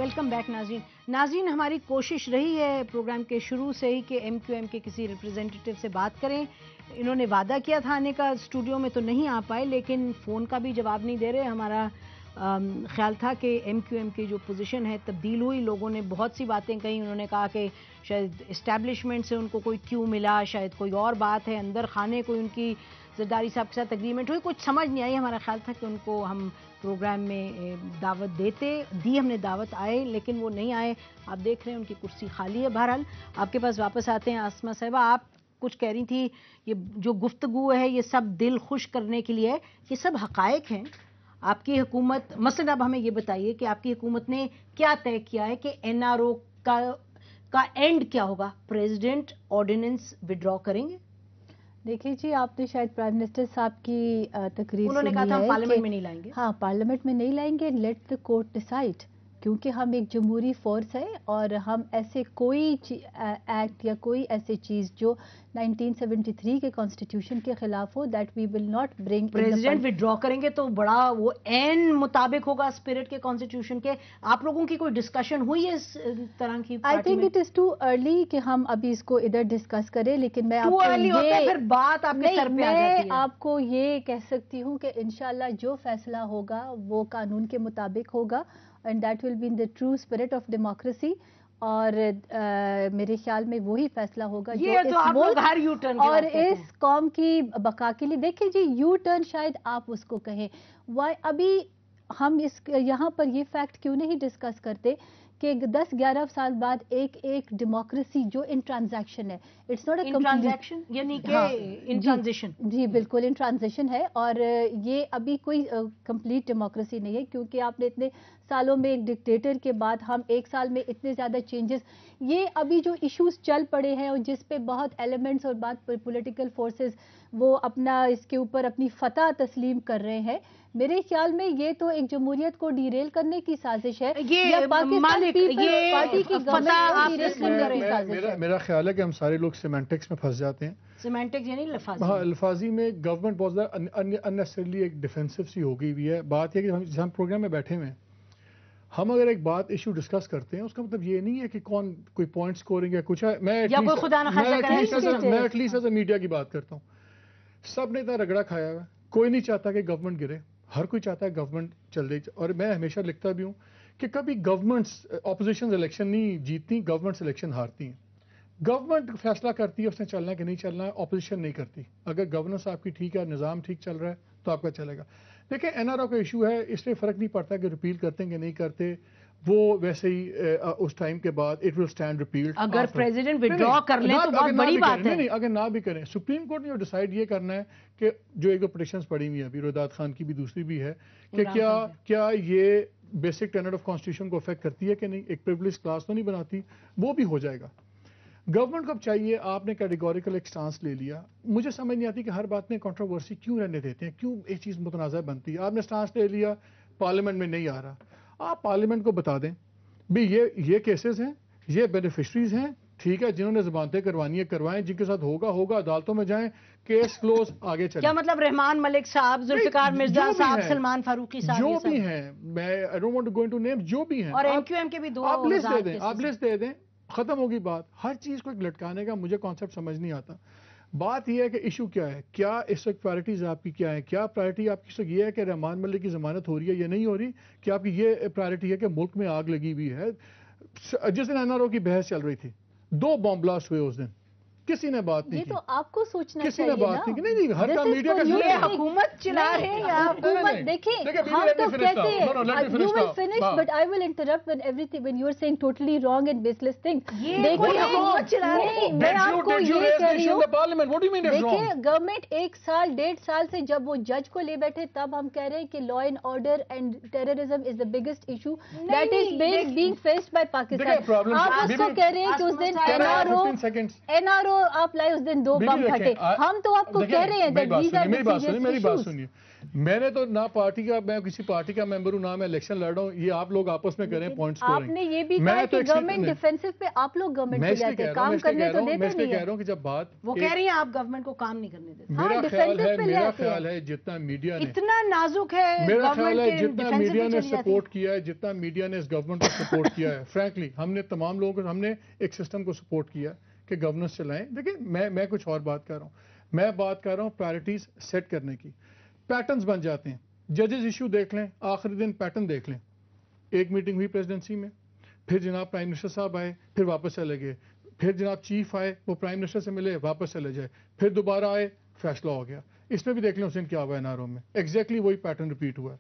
Welcome back ناظرین ہماری کوشش رہی ہے پروگرام کے شروع سے ہی کہ ایم کیو ایم کے کسی ریپرزینٹیٹیو سے بات کریں. انہوں نے وعدہ کیا تھا آنے کا, اسٹوڈیو میں تو نہیں آ پائے, لیکن فون کا بھی جواب نہیں دے رہے. ہمارا خیال تھا کہ ایم کیو ایم کی جو پوزیشن ہے تبدیل ہوئی, لوگوں نے بہت سی باتیں کہیں. انہوں نے کہا کہ شاید اسٹیبلشمنٹ سے ان کو کوئی کیوں ملا, شاید کوئی اور بات ہے, اندر خانے کوئی ان کی زرداری صاحب کے ساتھ اگریمنٹ ہوئی, کچھ سمجھ نہیں آئی. ہمارا خیال تھا کہ ان کو ہم پروگرام میں دعوت دی ہم نے دعوت آئے, لیکن وہ نہیں آئے. آپ دیکھ رہے ہیں ان کی کرسی خالی ہے. بہرحال آپ کے پاس واپس آتے ہیں. آسمہ صاحبہ, آپ کچھ کہہ رہی تھی, یہ جو گفتگو ہے یہ سب دل خوش کرنے کے لیے ہے, یہ سب حقائق ہیں. آپ کی حکومت مثلا اب ہمیں یہ بتائیے کہ آپ کی حکومت نے کیا طے کیا ہے کہ این آر او کا اینڈ کیا ہوگا؟ پریزیڈنٹ آرڈیننس وڈرا کریں گے؟ دیکھیے جی, آپ نے شاید پرائم منسٹر صاحب کی تقریر انہوں نے کہا تھا ہم پارلیمنٹ میں نہیں لائیں گے. ہاں, پارلیمنٹ میں نہیں لائیں گے, لیٹ دا کورٹ ڈیسائیڈ, کیونکہ ہم ایک جمہوری فورس ہے اور ہم ایسے کوئی ایکٹ یا کوئی ایسی چیز جو 1973 کے کانسٹیٹیوشن کے خلاف ہو, that we will not bring. President withdraw کریں گے تو بڑا وہ این مطابق ہوگا اسپرٹ کے کانسٹیٹیوشن کے. آپ لوگوں کی کوئی ڈسکشن ہوئی ہے اس طرح کی؟ I think it is too early کہ ہم ابھی اس کو ادھر ڈسکس کریں, لیکن میں آپ کو یہ کہہ سکتی ہوں کہ انشاءاللہ جو فیصلہ ہوگا وہ قانون کے مطابق ہوگا, and that will be in the true spirit of democracy. اور میرے خیال میں وہی فیصلہ ہوگا جو اس ملک اور اس قوم کی بقا کے لیے. دیکھیں جی, یو ٹرن شاید آپ اس کو کہیں, ابھی ہم یہاں پر یہ فیکٹ کیوں نہیں ڈسکس کرتے کہ 10-11 سال بعد ایک ڈیموکریسی جو ان ٹرانزیکشن ہے, اٹس ناٹ اے ٹرانزیکشن, یعنی کہ ان ٹرانزیشن. جی بالکل, ان ٹرانزیشن ہے, اور یہ ابھی کوئی کمپلیٹ ڈیموکریسی نہیں ہے, کیونکہ آپ نے اتنے سالوں میں ایک ڈکٹیٹر کے بعد ہم ایک سال میں اتنے زیادہ چینجز, یہ ابھی جو ایشوز چل پڑے ہیں اور جس پہ بہت ایلیمنٹس اور بات پولیٹیکل فورسز وہ اپنا اس کے اوپر اپنی فتح تسلیم کر رہے ہیں, میرے خیال میں یہ تو ایک جمہوریت کو ڈیریل کرنے کی سازش ہے. میرا خیال ہے کہ ہم سارے لوگ سیمینٹکس میں پھنس جاتے ہیں. سیمینٹکس یعنی الفاظی میں گورنمنٹ بہت زیادہ اننیسریلی ایک ڈیفینسو سی ہو گئی ہوئی ہے. بات یہ کہ ہم پروگرام میں بیٹھے ہوئے ہیں, ہم اگر ایک بات ایشو ڈسکس کرتے ہیں اس کا مطلب یہ نہیں ہے کہ کون کوئی پوائنٹ سکورنگ یا کچھ ہے. میں at least as a media کی بات کرتا ہوں. سب نے اتنا رگڑا کھایا ہوا, کوئی نہیں چاہتا کہ گورنمنٹ گرے, ہر کوئی چاہتا ہے گورنمنٹ چل رہی. اور میں ہمیشہ لکھتا بھی ہوں کہ کبھی گورنمنٹس اپوزیشن الیکشن نہیں جیتتی, گورنمنٹس الیکشن ہارتی ہیں. گورنمنٹ فیصلہ کرتی ہے اس نے چلنا ہے کہ نہیں چلنا ہے, اپوزیشن نہیں کرتی. اگر گورننس آپ کی ٹھیک ہے, نظام ٹھیک چل رہا ہے تو آپ کا چلے گا. دیکھیں این آر او کا ایشو ہے, اس میں فرق نہیں پڑتا کہ ریپیل کرتے ہیں کہ نہیں کرتے, وہ ویسے ہی اس ٹائم کے بعد اٹ ول اسٹینڈ ریپیلڈ. اگر پریزیڈنٹ وڈرا کر لیں تو بہت بڑی بات ہے. نہیں, اگر نہ بھی کریں, سپریم کورٹ نے ڈیسائیڈ یہ کرنا ہے کہ جو ایک پٹیشنز پڑی ہوئی ہیں ابھی, رویداد خان کی بھی دوسری بھی ہے, کہ کیا یہ بیسک ٹینٹ آف کانسٹیٹیوشن کو افیکٹ کرتی ہے کہ نہیں, ایک پریویلیج کلاس تو نہیں بناتی. وہ بھی ہو جائے گا. گورنمنٹ کو اب چاہیے, آپ نے کیٹیگوریکل ایک سٹانس لے لیا. مجھے سمجھ نہیں آتی کہ ہر بات میں کنٹروورسی کیوں رہنے دیتے ہیں, کیوں ایک چیز متنازع بنتی ہے. آپ نے سٹانس لے لیا, پارلیمنٹ میں نہیں آ رہا, آپ پارلیمنٹ کو بتا دیں بھی یہ کیسز ہیں, یہ بینیفیشریز ہیں, ٹھیک ہے, جنہوں نے ضمانتیں کروانی ہے کروائیں, جن کے ساتھ ہوگا عدالتوں میں جائیں, کیس کلوز, آگے چلیں. کیا مطلب رحمان ملک صاحب, ذوالفقار مرزا صاحب, سلمان فاروقی صاحب, جو بھی ہیں, میں I don't want to go into names, جو بھی ہیں, اور ایم کیو ایم کے بھی دو, آپ لسٹ دے دیں, ختم ہوگی بات. ہر چیز کو ایک لٹکانے کا مجھے کانسیپٹ سمجھ نہیں آتا. بات یہ ہے کہ ایشو کیا ہے, کیا اس وقت پرائرٹیز آپ کی کیا ہیں, کیا پرائرٹی آپ کی اس وقت یہ ہے کہ رحمان ملک کی ضمانت ہو رہی ہے یا نہیں ہو رہی, کہ آپ کی یہ پرائرٹی ہے کہ ملک میں آگ لگی ہوئی ہے. جس دن این آر او کی بحث چل رہی تھی, 2 بام بلاسٹ ہوئے اس دن, کسی نے بات نہیں کی. یہ تو آپ کو سوچنا کسی نے بات نہیں کی. نہیں, ہر کا میڈیا کا یہ حکومت چلا رہے ہیں یا حکومت. دیکھیں ہم تو کہتے ہیں you will finish but I will interrupt when everything when you are saying totally wrong and baseless things. دیکھیں حکومت چلا رہے ہیں. میں آپ کو یہ کہہ رہی ہوں, دیکھیں گورنمنٹ 1 سال 1.5 سال سے جب وہ جج کو لے بیٹھے تب ہم کہہ رہے ہیں کہ law and order and terrorism is the biggest issue that is being faced by Pakistan. آپ اس کو کہہ رہے ہیں کہ اس دن این آر او تو آپ لائے اس دن 2 بم پھٹے, ہم تو آپ کو کہہ رہے ہیں میری بات سنیے, میں نے تو نہ پارٹی کا, میں کسی پارٹی کا ممبر ہوں نہ میں الیکشن لڑ رہا ہوں, یہ آپ لوگ آپس میں کریں پوائنٹس کو. آپ نے یہ بھی کہا کہ گورنمنٹ ڈیفینسو پہ آپ لوگ گورنمنٹ کو جاتے ہیں, کام کرنے تو دیتے نہیں کہہ رہا ہوں کہ جب بات وہ کہہ رہی ہیں آپ گورنمنٹ کو کام نہیں کرنے دیتے. میرا خیال ہے جتنا میڈیا نے, اتنا نازک ہے, میرا خیال ہے جتنا میڈیا نے سپورٹ کیا ہے, جتنا میڈیا نے اس گورنمنٹ کو سپورٹ کیا ہے, فرینکلی ہم نے تمام لوگوں کو, ہم نے ایک سسٹم کو سپورٹ کیا کہ گورننس چلائیں. دیکھیں میں کچھ اور بات کر رہا ہوں, میں بات کر رہا ہوں پرائرٹیز سیٹ کرنے کی. پیٹرنز بن جاتے ہیں, ججز ایشو دیکھ لیں, آخری دن پیٹرن دیکھ لیں. ایک میٹنگ ہوئی پریزیڈنسی میں, پھر جناب پرائم منسٹر صاحب آئے, پھر واپس چلے گئے, پھر جناب چیف آئے, وہ پرائم منسٹر سے ملے, واپس چلے جائے, پھر دوبارہ آئے, فیصلہ ہو گیا. اس میں بھی دیکھ لیں اس دن کیا ہوا ہے ناروں میں, ایگزیکٹلی وہی پیٹرن ریپیٹ ہوا ہے.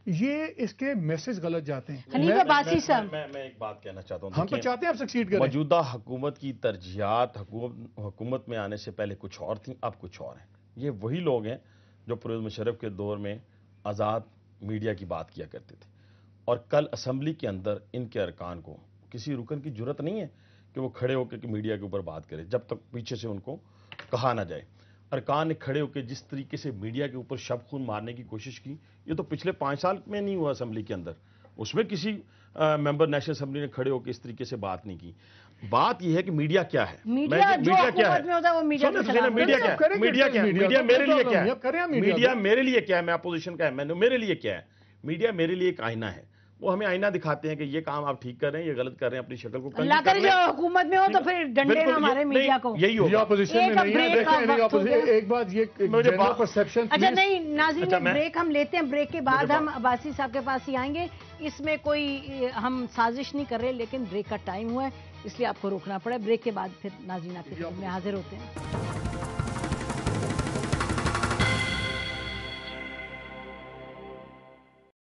یہ اس کے میسج غلط جاتے ہیں. حنیف عباسی صاحب, میں ایک بات کہنا چاہتا ہوں, ہم تو چاہتے ہیں آپ سکسیڈ کریں. موجودہ حکومت کی ترجیحات حکومت میں آنے سے پہلے کچھ اور تھیں, اب کچھ اور ہیں. یہ وہی لوگ ہیں جو پرویز مشرف کے دور میں آزاد میڈیا کی بات کیا کرتے تھے, اور کل اسمبلی کے اندر ان کے ارکان کو کسی رکن کی جرت نہیں ہے کہ وہ کھڑے ہو کے میڈیا کے اوپر بات کرے جب تک پیچھے سے ان کو کہا نہ جائے. ارکان نے کھڑے ہو کے جس طریقے سے میڈیا کے اوپر شب خون مارنے کی کوشش کی, یہ تو پچھلے 5 سال میں نہیں ہوا اسمبلی کے اندر. اس میں کسی ممبر نیشنل اسمبلی نے کھڑے ہو کے اس طریقے سے بات نہیں کی. بات یہ ہے کہ میڈیا کیا ہے, میڈیا کیا ہے, میڈیا کیا ہے, میڈیا میرے لیے کیا ہے, میڈیا میرے لیے کیا ہے, میں اپوزیشن کا ہے, میرے لیے کیا ہے. میڈیا میرے لیے ایک آئینہ ہے, وہ ہمیں آئینہ دکھاتے ہیں کہ یہ کام آپ ٹھیک کر رہے ہیں, یہ غلط کر رہے ہیں, اپنی شکل کو اللہ کرے جو حکومت میں ہو تو پھر ڈنڈے نہ مارے میڈیا کو. یہی ہوگا, اپوزیشن میں نہیں ہے. ایک بات یہ جنرل پرسیپشن. اچھا نہیں ناظرین, بریک ہم لیتے ہیں, بریک کے بعد ہم عباسی صاحب کے پاس ہی آئیں گے. اس میں کوئی ہم سازش نہیں کر رہے, لیکن بریک کا ٹائم ہوا ہے اس لیے آپ کو روکنا پڑا. بریک کے بعد پھر ناظرین آپ کے خدمت میں حاضر ہوتے ہیں.